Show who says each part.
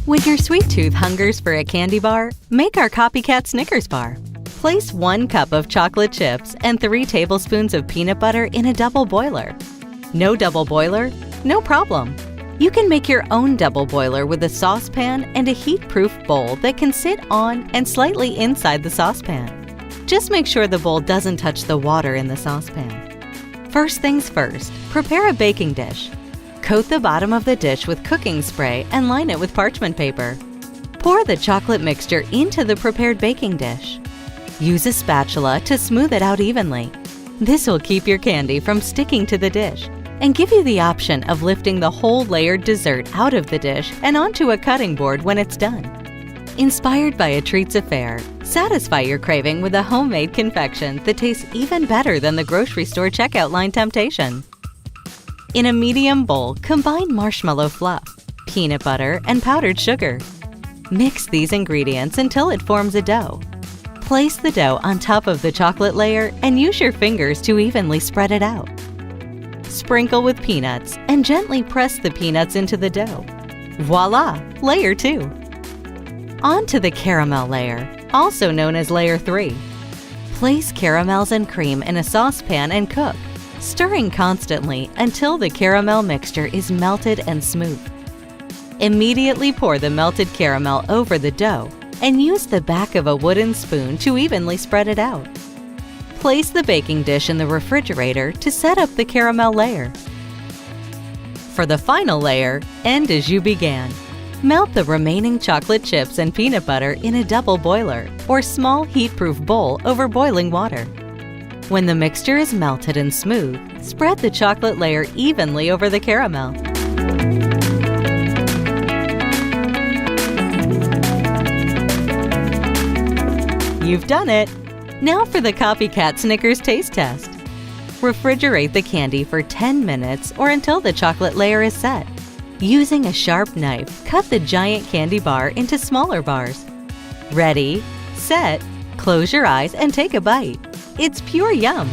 Speaker 1: When your sweet tooth hungers for a candy bar, make our copycat Snickers bar. Place 1 cup of chocolate chips and 3 tablespoons of peanut butter in a double boiler. No double boiler? No problem. You can make your own double boiler with a saucepan and a heat-proof bowl that can sit on and slightly inside the saucepan. Just make sure the bowl doesn't touch the water in the saucepan. First things first, prepare a baking dish. Coat the bottom of the dish with cooking spray and line it with parchment paper. Pour the chocolate mixture into the prepared baking dish. Use a spatula to smooth it out evenly. This will keep your candy from sticking to the dish and give you the option of lifting the whole layered dessert out of the dish and onto a cutting board when it's done. Inspired by a treats affair, satisfy your craving with a homemade confection that tastes even better than the grocery store checkout line temptation. In a medium bowl, combine marshmallow fluff, peanut butter, and powdered sugar. Mix these ingredients until it forms a dough. Place the dough on top of the chocolate layer and use your fingers to evenly spread it out. Sprinkle with peanuts and gently press the peanuts into the dough. Voila! Layer 2. On to the caramel layer, also known as layer 3. Place caramels and cream in a saucepan and cook, stirring constantly until the caramel mixture is melted and smooth. Immediately pour the melted caramel over the dough and use the back of a wooden spoon to evenly spread it out. Place the baking dish in the refrigerator to set up the caramel layer. For the final layer, end as you began. Melt the remaining chocolate chips and peanut butter in a double boiler or small heat-proof bowl over boiling water. When the mixture is melted and smooth, spread the chocolate layer evenly over the caramel. You've done it! Now for the copycat Snickers taste test. Refrigerate the candy for 10 minutes or until the chocolate layer is set. Using a sharp knife, cut the giant candy bar into smaller bars. Ready, set, close your eyes and take a bite. It's pure yum!